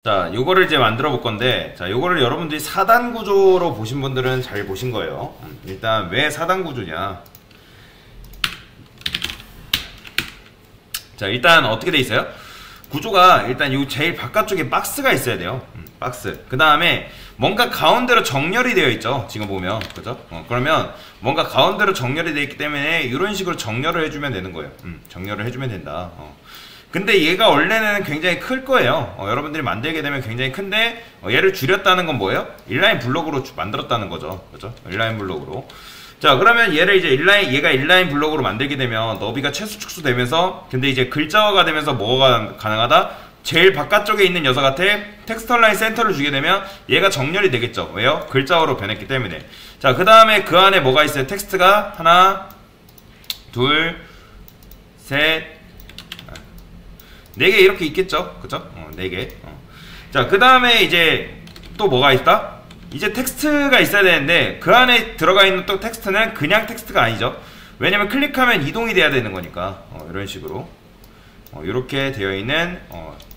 자, 요거를 이제 만들어 볼 건데, 자, 요거를 여러분들이 4단 구조로 보신 분들은 잘 보신 거예요. 일단 왜 4단 구조냐. 자, 일단 어떻게 돼 있어요? 구조가 일단 요 제일 바깥쪽에 박스가 있어야 돼요. 박스. 그 다음에 뭔가 가운데로 정렬이 되어 있죠. 지금 보면. 그죠? 그러면 뭔가 가운데로 정렬이 되어 있기 때문에 이런 식으로 정렬을 해주면 되는 거예요. 정렬을 해주면 된다. 근데 얘가 원래는 굉장히 클 거예요. 여러분들이 만들게 되면 굉장히 큰데, 얘를 줄였다는 건 뭐예요? 인라인 블록으로 만들었다는 거죠. 그죠? 인라인 블록으로. 자, 그러면 얘를 이제 얘가 인라인 블록으로 만들게 되면 너비가 최소 축소 되면서, 근데 이제 글자화가 되면서 뭐가 가능하다? 제일 바깥쪽에 있는 녀석한테 텍스트 라인 센터를 주게 되면 얘가 정렬이 되겠죠. 왜요? 글자화로 변했기 때문에. 자, 그 다음에 그 안에 뭐가 있어요? 텍스트가 하나, 둘, 셋, 4개 이렇게 있겠죠. 그죠? 4개. 자, 그 다음에 이제 또 뭐가 있다? 이제 텍스트가 있어야 되는데 그 안에 들어가 있는 또 텍스트는 그냥 텍스트가 아니죠. 왜냐면 클릭하면 이동이 돼야 되는 거니까. 이런 식으로 이렇게 되어 있는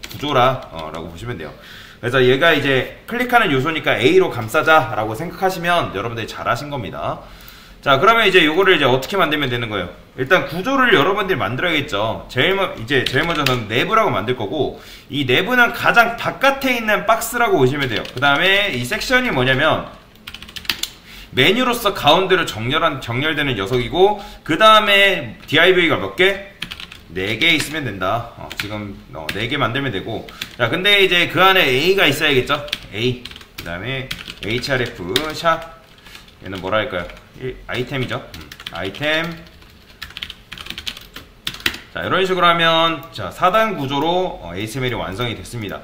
구조라고 보시면 돼요. 그래서 얘가 이제 클릭하는 요소니까 A로 감싸자 라고 생각하시면 여러분들이 잘 하신 겁니다. 자, 그러면 이제 요거를 이제 어떻게 만들면 되는 거예요? 일단 구조를 여러분들이 만들어야겠죠. 제일 먼저 저는 내부라고 만들 거고, 이 내부는 가장 바깥에 있는 박스라고 보시면 돼요. 그 다음에 이 섹션이 뭐냐면 메뉴로서 가운데로 정렬되는 녀석이고, 그 다음에 div가 몇 개? 4개 있으면 된다. 지금 4개 만들면 되고, 자, 근데 이제 그 안에 A가 있어야겠죠. A. 그 다음에 href 샵. 얘는 뭐라 할까요? 아이템이죠. 아이템. 자, 이런 식으로 하면, 자, 4단 구조로 HTML이 완성이 됐습니다.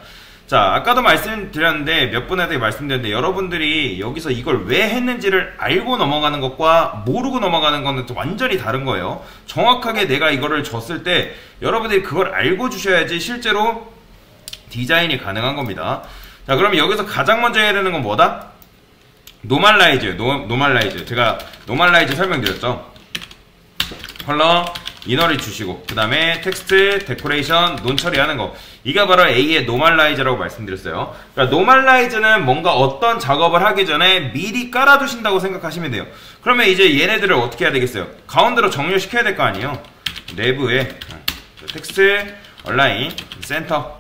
자, 아까도 말씀드렸는데, 몇 분한테 말씀드렸는데, 여러분들이 여기서 이걸 왜 했는지를 알고 넘어가는 것과 모르고 넘어가는 거는 또 완전히 다른 거예요. 정확하게 내가 이거를 줬을 때, 여러분들이 그걸 알고 주셔야지 실제로 디자인이 가능한 겁니다. 자, 그럼 여기서 가장 먼저 해야 되는 건 뭐다? 노멀라이즈요. 노멀라이즈. 제가 노멀라이즈 설명드렸죠. 컬러, 이너를 주시고, 그 다음에 텍스트, 데코레이션, 논 처리하는 거. 이게 바로 A의 노멀라이즈라고 말씀드렸어요. 그러니까 노멀라이즈는 뭔가 어떤 작업을 하기 전에 미리 깔아두신다고 생각하시면 돼요. 그러면 이제 얘네들을 어떻게 해야 되겠어요? 가운데로 정렬시켜야 될 거 아니에요. 내부에 텍스트, 얼라인, 센터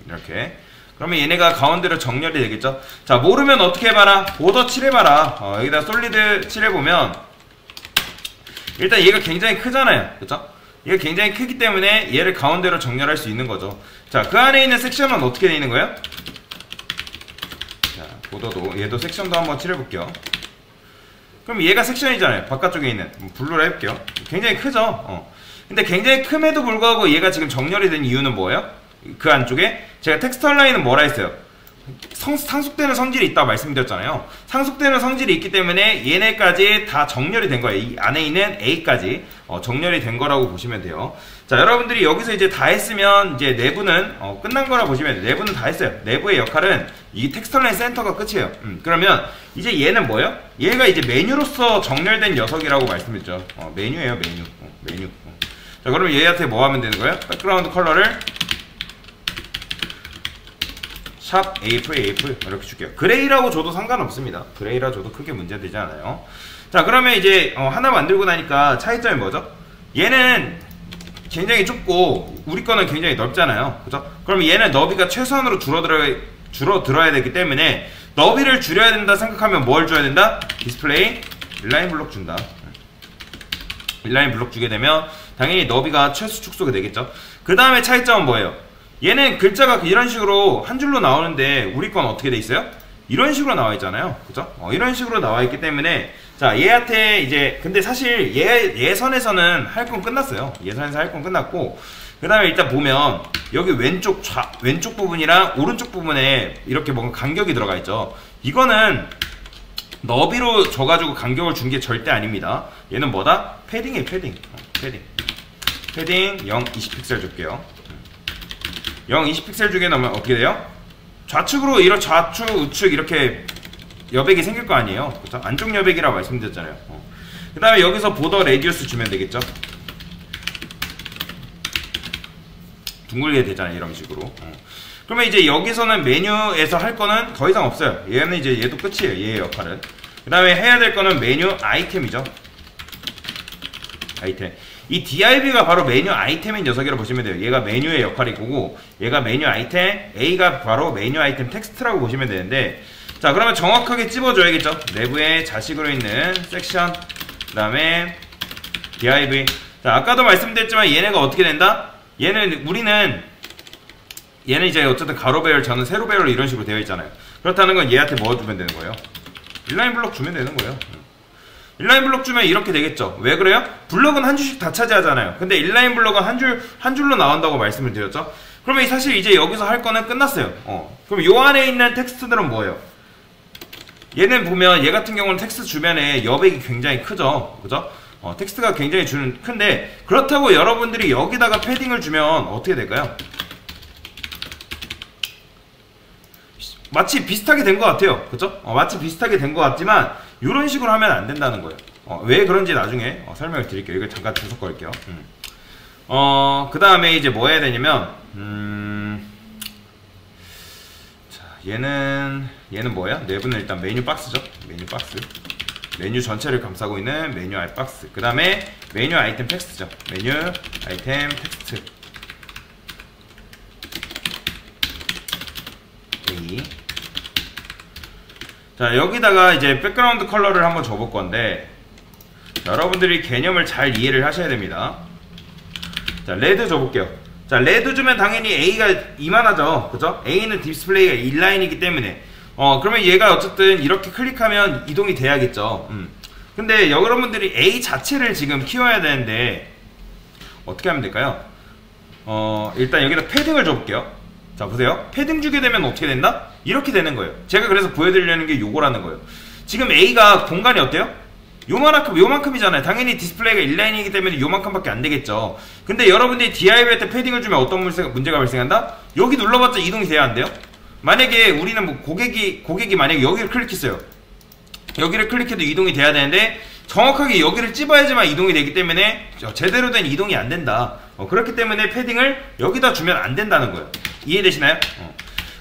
이렇게. 그러면 얘네가 가운데로 정렬이 되겠죠. 자, 모르면 어떻게 해봐라? 보더 칠해봐라. 여기다 솔리드 칠해보면 일단 얘가 굉장히 크잖아요. 그쵸? 얘가 굉장히 크기 때문에 얘를 가운데로 정렬할 수 있는 거죠. 자, 그 안에 있는 섹션은 어떻게 되어 있는 거예요? 자, 보더도 얘도 섹션도 한번 칠해볼게요. 그럼 얘가 섹션이잖아요. 바깥쪽에 있는. 블루로 해볼게요. 굉장히 크죠? 근데 굉장히 큼에도 불구하고 얘가 지금 정렬이 된 이유는 뭐예요? 그 안쪽에 제가 텍스트 라인은 뭐라 했어요? 상속되는 성질이 있다고 말씀드렸잖아요. 상속되는 성질이 있기 때문에 얘네까지 다 정렬이 된 거예요. 이 안에 있는 A까지 정렬이 된 거라고 보시면 돼요. 자, 여러분들이 여기서 이제 다 했으면 이제 내부는 끝난 거라 보시면 돼요. 내부는 다 했어요. 내부의 역할은 이 텍스트 라인 센터가 끝이에요. 그러면 이제 얘는 뭐예요? 얘가 이제 메뉴로서 정렬된 녀석이라고 말씀드렸죠. 메뉴예요. 메뉴. 자, 그러면 얘한테 뭐 하면 되는 거예요? 백그라운드 컬러를 샵 AF 이렇게 줄게요. 그레이라고 줘도 상관없습니다. 그레이라 줘도 크게 문제되지 않아요. 자, 그러면 이제 하나 만들고 나니까 차이점이 뭐죠? 얘는 굉장히 좁고 우리 거는 굉장히 넓잖아요. 그죠? 그럼 얘는 너비가 최소한으로 줄어들어야 되기 때문에 너비를 줄여야 된다 생각하면 뭘 줘야 된다? 디스플레이 인라인 블록 준다. 인라인 블록 주게 되면 당연히 너비가 최소 축소가 되겠죠. 그 다음에 차이점은 뭐예요? 얘는 글자가 이런 식으로 한 줄로 나오는데 우리 건 어떻게 돼 있어요? 이런 식으로 나와 있잖아요. 그죠? 이런 식으로 나와 있기 때문에 자, 얘한테 이제 근데 사실 예선에서는 할 건 끝났어요. 예선에서 할 건 끝났고, 그 다음에 일단 보면 여기 왼쪽 부분이랑 오른쪽 부분에 이렇게 뭔가 간격이 들어가 있죠. 이거는 너비로 줘가지고 간격을 준 게 절대 아닙니다. 얘는 뭐다? 패딩이에요. 패딩 0, 20픽셀 줄게요. 0, 20픽셀 중에 넣으면 어떻게 돼요? 좌측으로 좌측, 우측 이렇게 여백이 생길 거 아니에요. 그쵸? 안쪽 여백이라고 말씀드렸잖아요. 그 다음에 여기서 보더 레디우스 주면 되겠죠? 둥글게 되잖아요. 이런 식으로. 그러면 이제 여기서는 메뉴에서 할 거는 더 이상 없어요. 얘는 이제 얘도 끝이에요. 얘의 역할은. 그 다음에 해야 될 거는 메뉴 아이템이죠. 아이템. 이 div가 바로 메뉴 아이템인 녀석이라고 보시면 돼요. 얘가 메뉴의 역할이고, 얘가 메뉴 아이템, A가 바로 메뉴 아이템 텍스트라고 보시면 되는데, 자, 그러면 정확하게 찝어줘야겠죠. 내부에 자식으로 있는 섹션, 그 다음에 div. 자, 아까도 말씀드렸지만 얘네가 어떻게 된다? 얘는 이제 어쨌든 가로 배열, 저는 세로 배열로 이런 식으로 되어 있잖아요. 그렇다는 건 얘한테 뭐 주면 되는 거예요? 인라인 블록 주면 되는 거예요. 인라인 블록 주면 이렇게 되겠죠. 왜 그래요? 블록은 한 줄씩 다 차지하잖아요. 근데 인라인 블록은 한 줄로 나온다고 말씀을 드렸죠. 그러면 사실 이제 여기서 할 거는 끝났어요. 그럼 요 안에 있는 텍스트들은 뭐예요? 얘는 보면 얘 같은 경우는 텍스트 주변에 여백이 굉장히 크죠. 그죠? 텍스트가 굉장히 큰데, 그렇다고 여러분들이 여기다가 패딩을 주면 어떻게 될까요? 마치 비슷하게 된 것 같아요. 그쵸? 마치 비슷하게 된 것 같지만 이런 식으로 하면 안 된다는 거예요. 왜 그런지 나중에 설명을 드릴게요. 이거 잠깐 주석 걸게요. 그 다음에 이제 뭐 해야 되냐면 자, 얘는 뭐야? 내부는 일단 메뉴 박스죠. 메뉴 박스. 메뉴 전체를 감싸고 있는 메뉴 아이 박스. 그 다음에 메뉴 아이템 텍스트죠. 메뉴 아이템 텍스트. A. 자, 여기다가 이제 백그라운드 컬러를 한번 줘볼 건데, 여러분들이 개념을 잘 이해를 하셔야 됩니다. 자, 레드 줘볼게요. 자, 레드 주면 당연히 A가 이만하죠. 그죠? A는 디스플레이가 인라인이기 때문에. 그러면 얘가 어쨌든 이렇게 클릭하면 이동이 돼야겠죠. 근데 여러분들이 A 자체를 지금 키워야 되는데, 어떻게 하면 될까요? 일단 여기다 패딩을 줘볼게요. 자, 보세요. 패딩 주게 되면 어떻게 된다? 이렇게 되는 거예요. 제가 그래서 보여드리려는 게 요거라는 거예요. 지금 A가 공간이 어때요? 요만큼이잖아요. 당연히 디스플레이가 인라인이기 때문에 요만큼밖에 안 되겠죠. 근데 여러분들이 div할 때 패딩을 주면 어떤 문제가 발생한다? 여기 눌러봤자 이동이 돼야 안 돼요? 만약에 우리는 뭐 고객이 만약에 여기를 클릭했어요. 여기를 클릭해도 이동이 돼야 되는데, 정확하게 여기를 찝어야지만 이동이 되기 때문에 제대로 된 이동이 안 된다. 그렇기 때문에 패딩을 여기다 주면 안 된다는 거예요. 이해되시나요?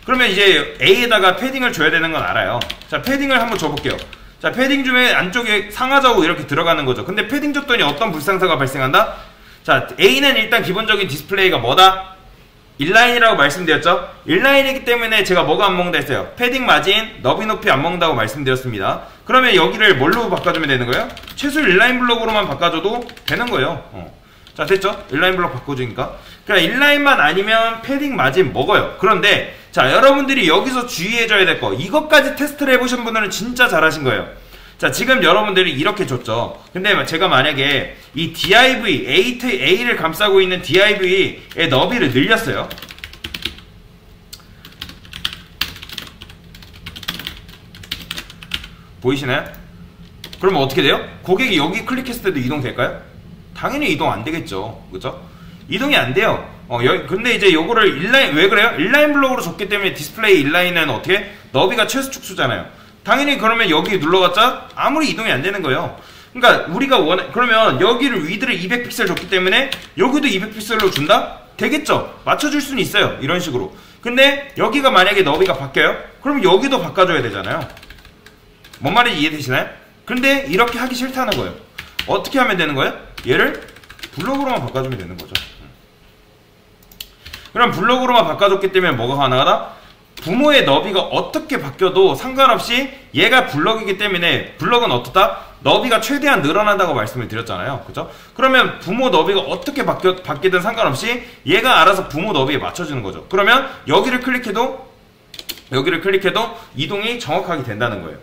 그러면 이제 A에다가 패딩을 줘야 되는 건 알아요. 자, 패딩을 한번 줘볼게요. 자, 패딩 주면 안쪽에 상하좌우 이렇게 들어가는 거죠. 근데 패딩 줬더니 어떤 불상사가 발생한다? 자, A는 일단 기본적인 디스플레이가 뭐다? 인라인이라고 말씀드렸죠? 인라인이기 때문에 제가 뭐가 안 먹는다 했어요? 패딩 마진, 너비 높이 안 먹는다고 말씀드렸습니다. 그러면 여기를 뭘로 바꿔주면 되는 거예요? 최소 인라인 블록으로만 바꿔줘도 되는 거예요. 자, 됐죠? 인라인 블록 바꿔주니까. 그러니까 인라인만 아니면 패딩 마진 먹어요. 그런데 자, 여러분들이 여기서 주의해줘야 될 거, 이것까지 테스트를 해보신 분들은 진짜 잘하신 거예요. 자, 지금 여러분들이 이렇게 줬죠. 근데 제가 만약에 이 div, A를 감싸고 있는 div의 너비를 늘렸어요. 보이시나요? 그러면 어떻게 돼요? 고객이 여기 클릭했을 때도 이동될까요? 당연히 이동 안 되겠죠. 그죠? 이동이 안 돼요. 근데 이제 요거를 인라인, 왜 그래요? 인라인 블록으로 줬기 때문에 디스플레이 인라인은 어떻게? 너비가 최소 축수잖아요. 당연히 그러면 여기 눌러봤자 아무리 이동이 안 되는 거예요. 그러니까 우리가 그러면 여기를 위드를 200픽셀 줬기 때문에 여기도 200픽셀로 준다? 되겠죠? 맞춰줄 수는 있어요. 이런 식으로. 근데 여기가 만약에 너비가 바뀌어요? 그럼 여기도 바꿔줘야 되잖아요. 뭔 말인지 이해되시나요? 근데 이렇게 하기 싫다는 거예요. 어떻게 하면 되는 거예요? 얘를 블록으로만 바꿔주면 되는 거죠. 그럼 블록으로만 바꿔줬기 때문에 뭐가 가능하다? 부모의 너비가 어떻게 바뀌어도 상관없이 얘가 블럭이기 때문에, 블럭은 어떻다? 너비가 최대한 늘어난다고 말씀을 드렸잖아요. 그죠? 그러면 부모 너비가 어떻게 바뀌든 상관없이 얘가 알아서 부모 너비에 맞춰주는 거죠. 그러면 여기를 클릭해도 이동이 정확하게 된다는 거예요.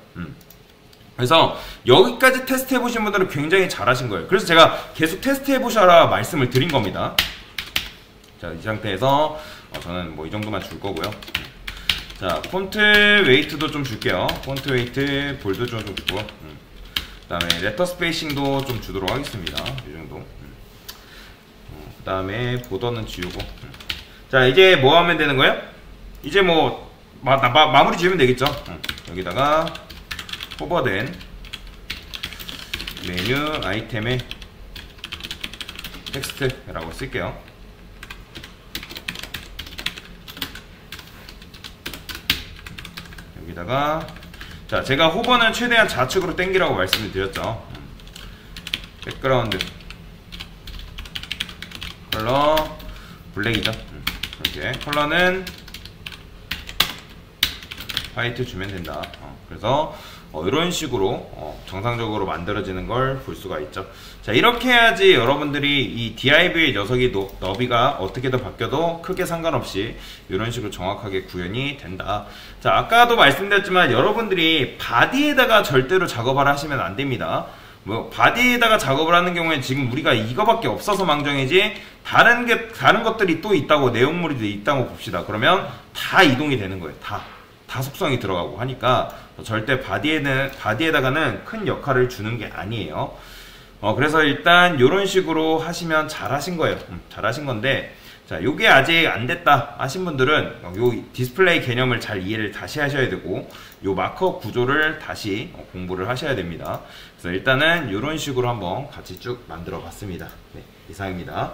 그래서 여기까지 테스트 해보신 분들은 굉장히 잘하신 거예요. 그래서 제가 계속 테스트 해보셔라 말씀을 드린 겁니다. 자, 이 상태에서 저는 뭐 이 정도만 줄 거고요. 자, 폰트 웨이트도 좀 줄게요. 폰트 웨이트, 볼드 좀 주고, 그 다음에 레터 스페이싱도 좀 주도록 하겠습니다. 이 정도. 그 다음에 보더는 지우고. 자, 이제 뭐 하면 되는 거예요? 이제 뭐 마무리 지으면 되겠죠. 여기다가 호버된 메뉴 아이템의 텍스트라고 쓸게요. 여기다가 자, 제가 호버는 최대한 좌측으로 당기라고 말씀을 드렸죠. 백그라운드 컬러 블랙이죠. 이렇게 컬러는 화이트 주면 된다. 그래서 이런 식으로 정상적으로 만들어지는 걸 볼 수가 있죠. 자, 이렇게 해야지 여러분들이 이 DIV의 녀석이 너비가 어떻게든 바뀌어도 크게 상관없이 이런 식으로 정확하게 구현이 된다. 자, 아까도 말씀드렸지만 여러분들이 바디에다가 절대로 작업을 하시면 안 됩니다. 뭐 바디에다가 작업을 하는 경우에 지금 우리가 이거밖에 없어서 망정이지 다른 것들이 또 있다고, 내용물이 있다고 봅시다. 그러면 다 이동이 되는 거예요. 다 속성이 들어가고 하니까 절대 바디에다가는 큰 역할을 주는 게 아니에요. 그래서 일단 이런 식으로 하시면 잘 하신 거예요. 잘 하신 건데, 자, 요게 아직 안 됐다 하신 분들은 요 디스플레이 개념을 잘 이해를 다시 하셔야 되고, 요 마커 구조를 다시 공부를 하셔야 됩니다. 그래서 일단은 이런 식으로 한번 같이 쭉 만들어 봤습니다. 네, 이상입니다.